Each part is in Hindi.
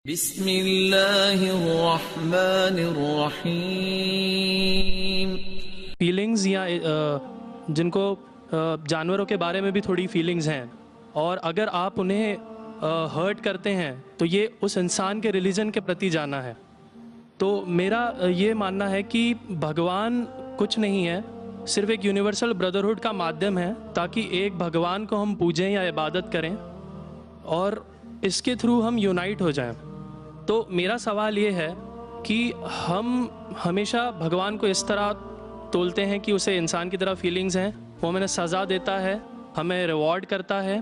बिस्मिल्लाहिर्रहमानिर्रहीम। फीलिंग्स या जिनको जानवरों के बारे में भी थोड़ी फीलिंग्स हैं, और अगर आप उन्हें हर्ट करते हैं तो ये उस इंसान के रिलीजन के प्रति जाना है। तो मेरा ये मानना है कि भगवान कुछ नहीं है, सिर्फ एक यूनिवर्सल ब्रदरहुड का माध्यम है ताकि एक भगवान को हम पूजें या इबादत करें और इसके थ्रू हम यूनाइट हो जाएं। तो मेरा सवाल ये है कि हम हमेशा भगवान को इस तरह तोलते हैं कि उसे इंसान की तरह फीलिंग्स हैं, वो हमें सज़ा देता है, हमें रिवॉर्ड करता है,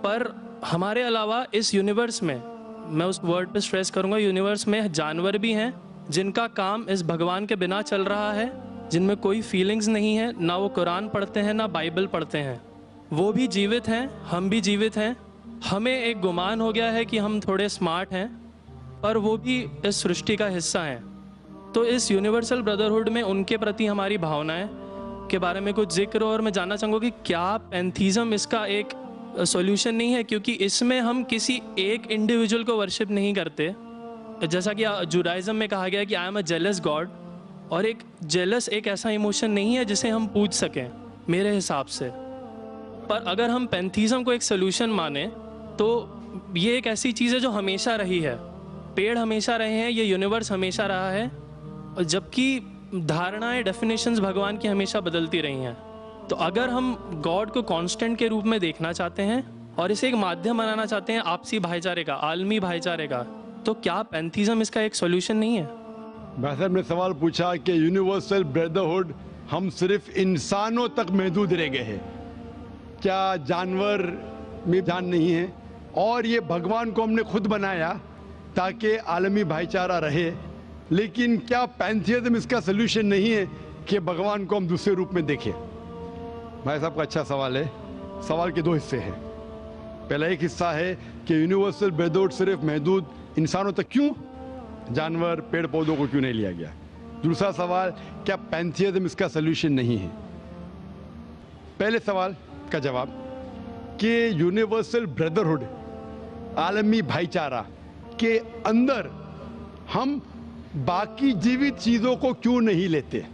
पर हमारे अलावा इस यूनिवर्स में, मैं उस वर्ड पे स्ट्रेस करूँगा, यूनिवर्स में जानवर भी हैं जिनका काम इस भगवान के बिना चल रहा है, जिनमें कोई फीलिंग्स नहीं है, ना वो कुरान पढ़ते हैं ना बाइबल पढ़ते हैं। वो भी जीवित हैं, हम भी जीवित हैं। हमें एक गुमान हो गया है कि हम थोड़े स्मार्ट हैं, पर वो भी इस सृष्टि का हिस्सा हैं। तो इस यूनिवर्सल ब्रदरहुड में उनके प्रति हमारी भावनाएं के बारे में कुछ जिक्र, और मैं जानना चाहूँगा कि क्या पैंथीज़म इसका एक सॉल्यूशन नहीं है, क्योंकि इसमें हम किसी एक इंडिविजुअल को वर्शिप नहीं करते। जैसा कि जुडाइज़म में कहा गया है कि I am a jealous God, और एक जेलस एक ऐसा इमोशन नहीं है जिसे हम पूज सकें मेरे हिसाब से। पर अगर हम पैंथीज़म को एक सोल्यूशन माने तो ये एक ऐसी चीज़ है जो हमेशा रही है। पेड़ हमेशा रहे हैं, ये यूनिवर्स हमेशा रहा है, और जबकि धारणाएं, डेफिनेशंस भगवान की हमेशा बदलती रही हैं। तो अगर हम गॉड को कांस्टेंट के रूप में देखना चाहते हैं और इसे एक माध्यम बनाना चाहते हैं आपसी भाईचारे का, आलमी भाईचारे का, तो क्या पैंथीज़म इसका एक सॉल्यूशन नहीं है? भाई साहब ने सवाल पूछा कि यूनिवर्सल ब्रदरहुड हम सिर्फ इंसानों तक महदूद रह गए हैं, क्या जानवर में जान नहीं है? और ये भगवान को हमने खुद बनाया ताकि आलमी भाईचारा रहे, लेकिन क्या पैंथीज़म इसका सलूशन नहीं है कि भगवान को हम दूसरे रूप में देखें? भाई साहब का अच्छा सवाल है। सवाल के दो हिस्से हैं। पहला एक हिस्सा है कि यूनिवर्सल ब्रदरहुड सिर्फ महदूद इंसानों तक क्यों, जानवर पेड़ पौधों को क्यों नहीं लिया गया? दूसरा सवाल, क्या पैंथीज़म इसका सलूशन नहीं है? पहले सवाल का जवाब कि यूनिवर्सल ब्रदरहुड, आलमी भाईचारा के अंदर हम बाकी जीवित चीजों को क्यों नहीं लेते?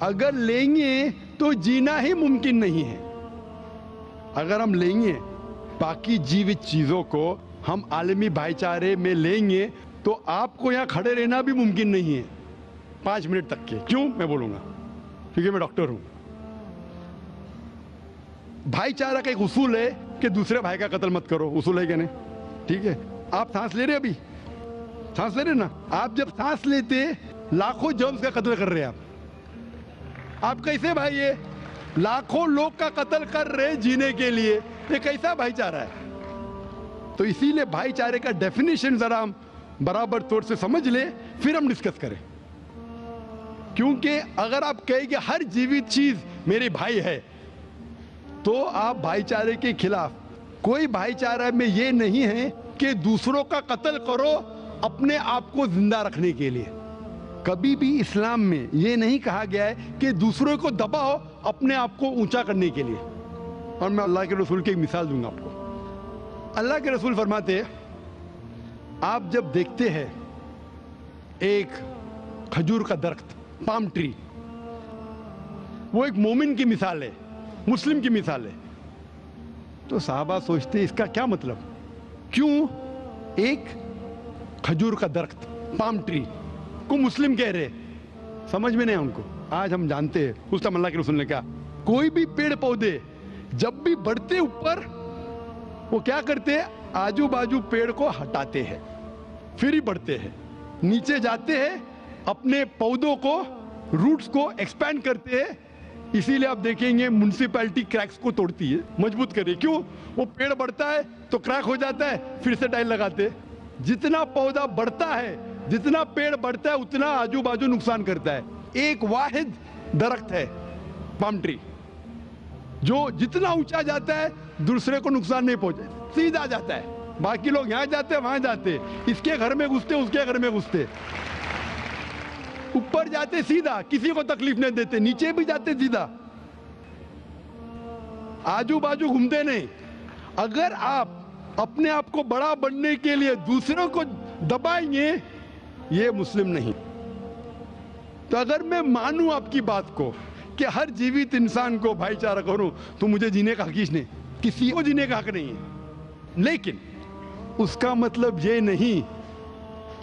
अगर लेंगे तो जीना ही मुमकिन नहीं है। अगर हम लेंगे बाकी जीवित चीजों को, हम आलमी भाईचारे में लेंगे, तो आपको यहां खड़े रहना भी मुमकिन नहीं है 5 मिनट तक के। क्यों? मैं बोलूंगा, क्योंकि मैं डॉक्टर हूं। भाईचारा का एक उसूल है कि दूसरे भाई का कत्ल मत करो, उसूल है क्या नहीं? ठीक है, आप सांस ले रहे, अभी सांस ले रहे ना, आप जब सांस लेते लाखों जर्म्स का कत्ल कर रहे हैं आप कैसे भाई? ये लाखों लोग का कत्ल कर रहे जीने के लिए, ये कैसा भाईचारा है? तो इसीलिए भाईचारे का डेफिनेशन जरा हम बराबर तौर से समझ ले, फिर हम डिस्कस करें। क्योंकि अगर आप कहें कि हर जीवित चीज मेरे भाई है, तो आप भाईचारे के खिलाफ। कोई भाईचारा में ये नहीं है कि दूसरों का कत्ल करो अपने आप को जिंदा रखने के लिए। कभी भी इस्लाम में ये नहीं कहा गया है कि दूसरों को दबाओ अपने आप को ऊंचा करने के लिए। और मैं अल्लाह के रसूल की एक मिसाल दूंगा आपको। अल्लाह के रसूल फरमाते हैं, आप जब देखते हैं एक खजूर का दरख्त, पाम ट्री, वो एक मोमिन की मिसाल है, मुस्लिम की मिसाल है, तो साहबा सोचते इसका क्या मतलब? क्यों एक खजूर का दरख्त, पाम ट्री को मुस्लिम कह रहे? समझ में नहीं उनको। आज हम जानते हैं, उस टाइम अल्लाह के रसूल ने कहा, कोई भी पेड़ पौधे जब भी बढ़ते ऊपर, वो क्या करते हैं? आजू बाजू पेड़ को हटाते हैं, फिर ही बढ़ते हैं, नीचे जाते हैं, अपने पौधों को, रूट्स को एक्सपैंड करते हैं। इसीलिए आप देखेंगे म्युनिसिपैलिटी क्रैक्स को तोड़ती है, मजबूत करे। क्यों? वो पेड़ बढ़ता है तो क्रैक हो जाता है, फिर से टाइल लगाते हैं। जितना पौधा बढ़ता है, जितना पेड़ बढ़ता है, उतना आजू बाजू नुकसान करता है। एक वाहिद दरख्त है पाम ट्री, जो जितना ऊंचा जाता है दूसरे को नुकसान नहीं पहुंचे, सीधा जाता है। बाकी लोग यहां जाते हैं, वहां जाते, इसके घर में घुसते, उसके घर में घुसते, ऊपर जाते सीधा, किसी को तकलीफ नहीं देते, नीचे भी जाते सीधा, आजू बाजू घूमते नहीं। अगर आप अपने आप को बड़ा बनने के लिए दूसरों को दबाएंगे, ये मुस्लिम नहीं। तो अगर मैं मानूं आपकी बात को कि हर जीवित इंसान को भाईचारा करूं, तो मुझे जीने का हक ही नहीं, किसी को जीने का हक नहीं है। लेकिन उसका मतलब ये नहीं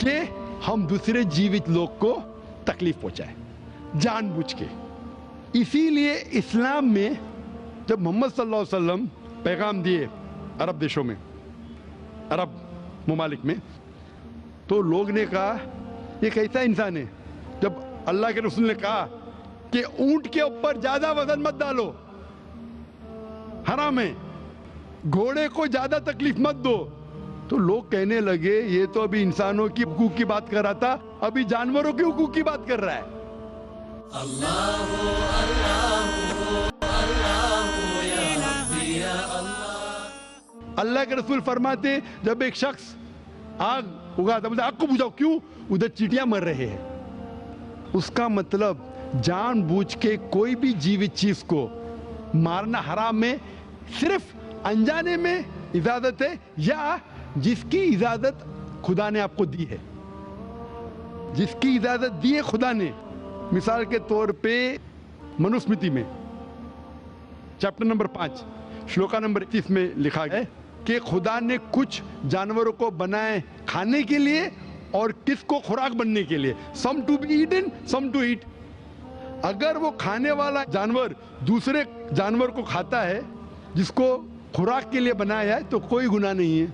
कि हम दूसरे जीवित लोग को तकलीफ पहुंचाएं जानबूझ के। इसीलिए इस्लाम में जब मोहम्मद सल्लल्लाहु अलैहि वसल्लम पैगाम दिए अरब देशों में, अरब ममालिक में, तो लोग ने कहा ये कैसा इंसान है। जब अल्लाह के रसूल ने कहा कि ऊंट के ऊपर ज्यादा वजन मत डालो, हराम है, घोड़े को ज्यादा तकलीफ मत दो, तो लोग कहने लगे ये तो अभी इंसानों की हुकूक की बात कर रहा था, अभी जानवरों के हुकूक की बात कर रहा है। अल्लाह के रसूल फरमाते जब एक शख्स आग उगाता, बोलते आग को बुझाओ, क्यों? उधर चींटियां मर रहे हैं। उसका मतलब जानबूझ के कोई भी जीवित चीज को मारना हराम है, सिर्फ अनजाने में इजाजत है या जिसकी इजाजत खुदा ने आपको दी है, जिसकी इजाजत दी है खुदा ने। मिसाल के तौर पे मनुस्मृति में चैप्टर नंबर 5 श्लोका नंबर 31 में लिखा है कि खुदा ने कुछ जानवरों को बनाए खाने के लिए और किसको खुराक बनने के लिए, some to be eaten some to eat. अगर वो खाने वाला जानवर दूसरे जानवर को खाता है जिसको खुराक के लिए बनाया है, तो कोई गुनाह नहीं है।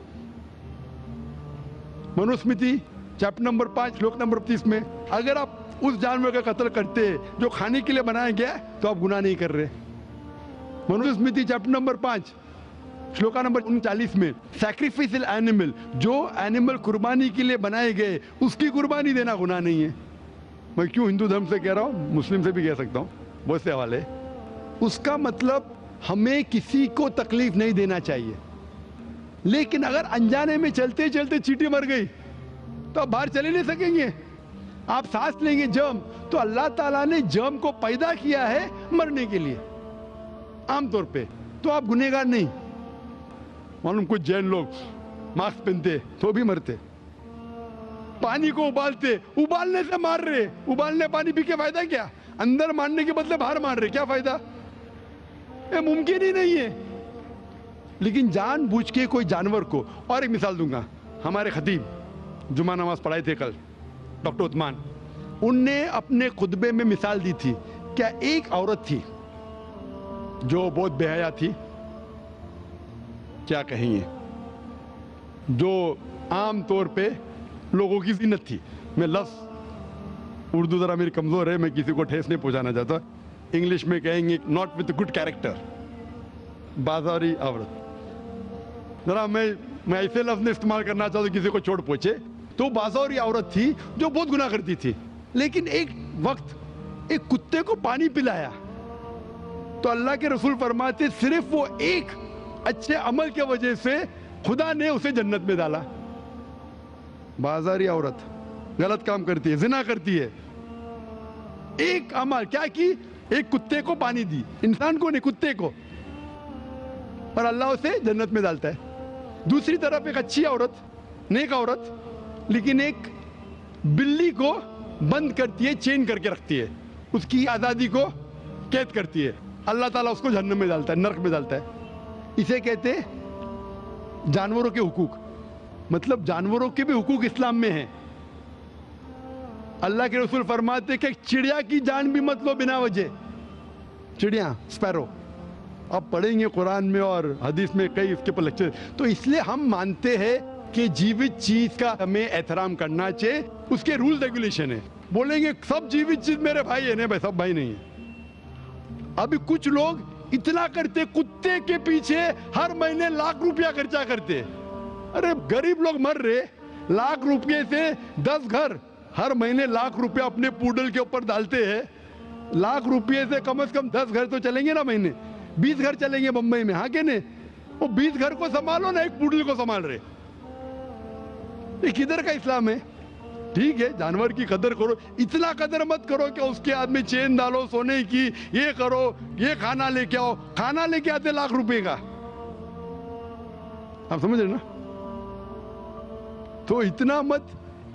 मनुस्मृति चैप्टर नंबर 5 श्लोक नंबर 30 में अगर आप उस जानवर का कत्ल करते हैं जो खाने के लिए बनाया गया, तो आप गुनाह नहीं कर रहे। Manusmriti chapter number 5 shloka number 39 में सैक्रिफिशियल एनिमल, जो एनिमल कुर्बानी के लिए बनाए गए, उसकी कुर्बानी देना गुनाह नहीं है। मैं क्यों हिंदू धर्म से कह रहा हूँ, मुस्लिम से भी कह सकता हूँ, बहुत से हवाले। उसका मतलब हमें किसी को तकलीफ नहीं देना चाहिए। लेकिन अगर अनजाने में चलते चलते चींटी मर गई तो आप बाहर चले नहीं सकेंगे, आप सांस लेंगे जर्म, तो अल्लाह ताला ने जर्म को पैदा किया है मरने के लिए आमतौर पे, तो आप गुनहगार नहीं। मालूम कुछ जैन लोग मास्क पहनते तो भी मरते, पानी को उबालते, उबालने से मार रहे, उबालने पानी पी के फायदा क्या? अंदर मारने के बदले बाहर मार रहे, क्या फायदा? ये मुमकिन ही नहीं है। लेकिन जानबूझ के कोई जानवर को, और एक मिसाल दूंगा, हमारे खतीब जुमा नमाज पढ़ाए थे कल, डॉक्टर उस्मान, उनने अपने खुतबे में मिसाल दी थी। क्या एक औरत थी जो बहुत बेहया थी, क्या कहेंगे, जो आम तौर पे लोगों की जीनत थी। मैं लफ्ज़ उर्दू ज़रा मेरी कमज़ोर है, मैं किसी को ठेस नहीं पहुंचाना चाहता। इंग्लिश में कहेंगे नॉट विद गुड कैरेक्टर, बाजारी औरत। ज़रा मैं ऐसे लफ्ज़ नहीं इस्तेमाल करना चाहता किसी को चोट पहुंचे। तो बाजारी औरत थी जो बहुत गुनाह करती थी, लेकिन एक वक्त एक कुत्ते को पानी पिलाया तो अल्लाह के रसूल फरमाते सिर्फ वो एक अच्छे अमल के वजह से खुदा ने उसे जन्नत में डाला। बाजारी औरत गलत काम करती है, जिना करती है, एक अमल क्या की, एक कुत्ते को पानी दी, इंसान को नहीं कुत्ते को, और अल्लाह उसे जन्नत में डालता है। दूसरी तरफ एक अच्छी औरत, नेक औरत, लेकिन एक बिल्ली को बंद करती है, चेन करके रखती है, उसकी आजादी को कैद करती है, अल्लाह ताला उसको जहन्नम में डालता है, नरक में डालता है। इसे कहते हैं जानवरों के हुकूक। मतलब जानवरों के भी हुकूक इस्लाम में हैं। अल्लाह के रसूल फरमाते कि चिड़िया की जान भी मत लो बिना वजह। चिड़िया, स्पैरो, आप पढ़ेंगे कुरान में और हदीस में कई इसके पर लेक्चर। तो इसलिए हम मानते हैं कि जीवित चीज का हमें एहतराम करना चाहिए, उसके रूल रेगुलेशन है। बोलेंगे सब जीवित चीज मेरे भाई है, नहीं भाई, सब भाई नहीं है। अभी कुछ लोग इतना करते, कुत्ते के पीछे हर महीने लाख रुपया खर्चा करते। अरे गरीब लोग मर रहे, लाख रुपये से 10 घर हर महीने लाख रुपया अपने पूडल के ऊपर डालते हैं। लाख रुपये से कम 10 घर तो चलेंगे ना महीने, 20 घर चलेंगे बम्बई में, हाँ के नहीं? वो 20 घर को संभालो ना, एक पूडल को संभाल रहे। ये किधर का इस्लाम है? ठीक है, जानवर की कदर करो, इतना कदर मत करो कि उसके हाथ में चेन डालो सोने की, ये करो, ये खाना लेके आओ, खाना लेके आते लाख रुपए का। आप समझ रहे ना? तो इतना मत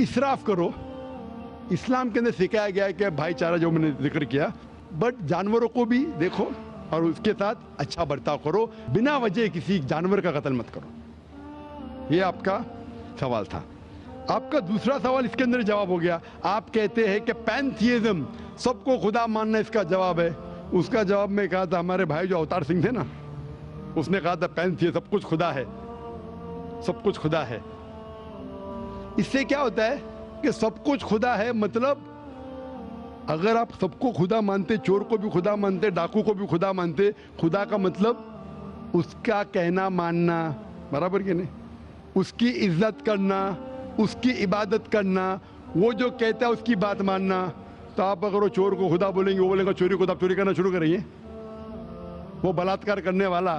इसराफ करो। इस्लाम के अंदर सिखाया गया है कि भाईचारा, जो मैंने जिक्र किया, बट जानवरों को भी देखो और उसके साथ अच्छा बर्ताव करो, बिना वजह किसी जानवर का कत्ल मत करो। ये आपका सवाल था। आपका दूसरा सवाल इसके अंदर जवाब हो गया। आप कहते हैं कि पैंथियज्म, सबको खुदा मानना इसका जवाब है। उसका जवाब में कहा था, हमारे भाई जो अवतार सिंह थे ना, उसने कहा था पैंथियज्म, सब कुछ खुदा है, सब कुछ खुदा है। इससे क्या होता है कि सब कुछ खुदा है, मतलब अगर आप सबको खुदा मानते, चोर को भी खुदा मानते, डाकू को भी खुदा मानते, खुदा का मतलब उसका कहना मानना, बराबर कि नहीं? उसकी इज्जत करना, उसकी इबादत करना, वो जो कहता है उसकी बात मानना। तो आप अगर वो चोर को खुदा बोलेंगे, वो बोलेगा चोरी को, तो आप चोरी करना शुरू करेंगे। वो बलात्कार करने वाला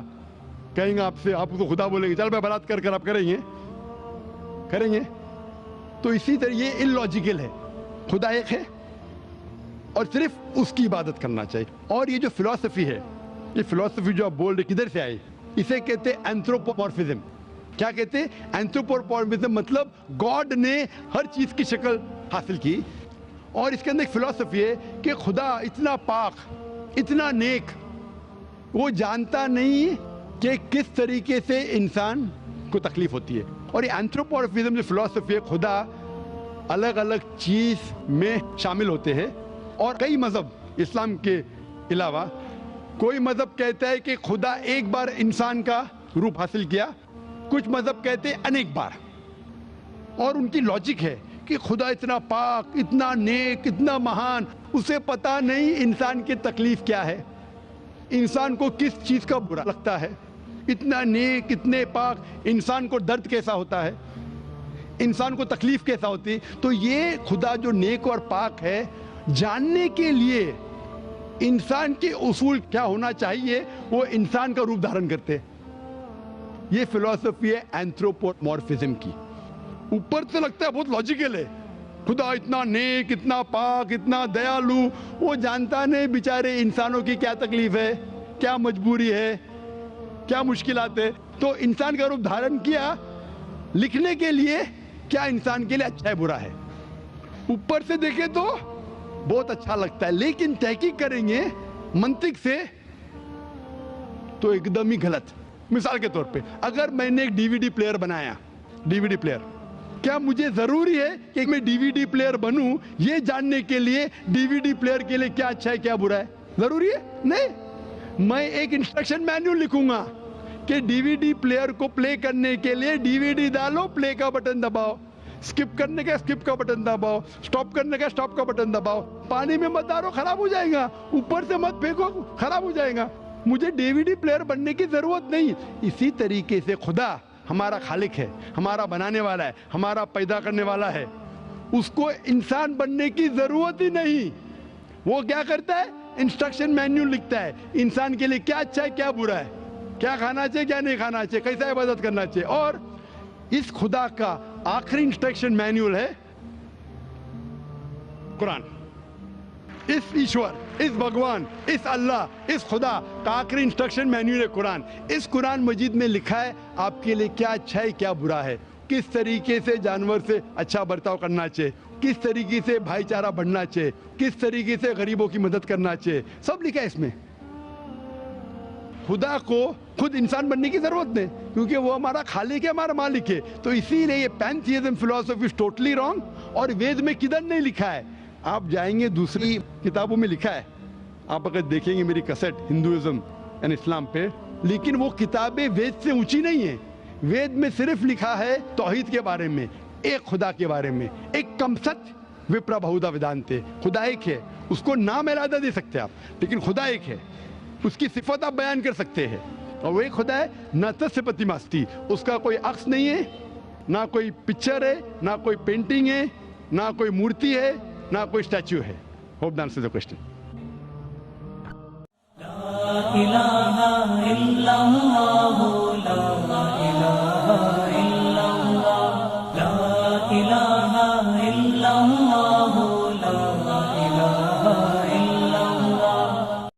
कहेंगे आपसे, आप उसको खुदा बोलेंगे, चल मैं बलात्कार कर, आप करेंगे? करेंगे? तो इसी तरह ये इलॉजिकल है। खुदा एक है और सिर्फ उसकी इबादत करना चाहिए। और ये जो फिलॉसफी है, ये फिलॉसफी जो आप बोल रहे, किधर से आई? इसे कहते हैं एंथ्रोपोमॉर्फिज्म। क्या कहते हैं? एंथ्रोपोमॉर्फिज्म, मतलब गॉड ने हर चीज की शक्ल हासिल की। और इसके अंदर एक फिलॉसफी है कि खुदा इतना पाक, इतना नेक, वो जानता नहीं कि किस तरीके से इंसान को तकलीफ होती है। और ये एंथ्रोपोमॉर्फिज्म जो फिलॉसफी है, खुदा अलग अलग चीज में शामिल होते हैं। और कई मजहब, इस्लाम के अलावा कोई मजहब कहता है कि खुदा एक बार इंसान का रूप हासिल किया, कुछ मजहब कहते हैं अनेक बार। और उनकी लॉजिक है कि खुदा इतना पाक, इतना नेक, इतना महान, उसे पता नहीं इंसान की तकलीफ क्या है, इंसान को किस चीज का बुरा लगता है। इतना नेक, इतने पाक, इंसान को दर्द कैसा होता है, इंसान को तकलीफ कैसा होती है। तो ये खुदा जो नेक और पाक है, जानने के लिए इंसान के उसूल क्या होना चाहिए, वो इंसान का रूप धारण करते। ये फिलॉसफी है एंथ्रोपोमॉर्फिज्म की। ऊपर से लगता है बहुत लॉजिकल है, खुदा इतना नेक, इतना पाक, इतना दयालु, वो जानता नहीं बेचारे इंसानों की क्या तकलीफ है, क्या मजबूरी है, क्या मुश्किलात है। तो इंसान का रूप धारण किया लिखने के लिए, क्या इंसान के लिए अच्छा है बुरा है। ऊपर से देखें तो बहुत अच्छा लगता है, लेकिन तहकीक करेंगे मंतिक से तो एकदम ही गलत। मिसाल के तौर पे, अगर मैंने एक डीवीडी प्लेयर बनाया, डीवीडी प्लेयर, क्या मुझे जरूरी है कि मैं डीवीडी प्लेयर बनूं ये जानने के लिए डीवीडी प्लेयर के लिए क्या अच्छा है क्या बुरा है? जरूरी है? नहीं। मैं एक इंस्ट्रक्शन मैन्युअल लिखूंगा कि डीवीडी प्लेयर को प्ले करने के लिए डीवीडी डालो, प्ले का बटन दबाओ, स्किप करने का स्किप का बटन दबाओ, स्टॉप करने का स्टॉप का बटन दबाओ, पानी में मत डालो खराब हो जाएगा, ऊपर से मत फेंको खराब हो जाएगा। मुझे डीवीडी प्लेयर बनने की जरूरत नहीं। इसी तरीके से खुदा हमारा खालिक है, हमारा बनाने वाला है, हमारा पैदा करने वाला है, उसको इंसान बनने की जरूरत ही नहीं। वो क्या करता है? इंस्ट्रक्शन मैन्युअल लिखता है, इंसान के लिए क्या अच्छा है क्या बुरा है, क्या खाना चाहिए क्या नहीं खाना चाहिए, कैसा इबादत करना चाहिए। और इस खुदा का आखिरी इंस्ट्रक्शन मैन्युअल है कुरान। इस ईश्वर, इस भगवान, इस अल्लाह, इस खुदा का आखिरी इंस्ट्रक्शन मैन्युअल है कुरान। इस कुरान मजीद में लिखा है आपके लिए क्या अच्छा है क्या बुरा है, किस तरीके से जानवर से अच्छा बर्ताव करना चाहिए, किस तरीके से भाईचारा बढ़ना चाहिए, किस तरीके से गरीबों की मदद करना चाहिए, सब लिखा है इसमें। खुदा को खुद इंसान बनने की जरूरत नहीं, क्योंकि वो हमारा खालिक है, हमारा मालिक है। तो इसीलिए ये पैंथियज्म फिलॉसफी इज टोटली रॉन्ग। और वेद में किधर नहीं लिखा है, आप जाएंगे दूसरी किताबों में लिखा है, आप अगर देखेंगे मेरी कैसेट हिंदुइज्म एंड इस्लाम पे, लेकिन वो किताबें वेद से ऊंची नहीं है। वेद में सिर्फ लिखा है तौहीद के बारे में, एक खुदा के बारे में, एक कम सत्य विप्रा बहुधा वेदांते, खुदा एक है, उसको नाम अलग दे सकते हैं आप, लेकिन खुदा एक है, उसकी सिफत आप बयान कर सकते हैं। और वो एक खुदा है न तस्य प्रतिमास्ति, उसका कोई अक्स नहीं है, ना कोई पिक्चर है, ना कोई पेंटिंग है, ना कोई मूर्ति है, ना कोई स्टैच्यू है। Hope that answers the question. ला इलाहा इल्लल्लाह ला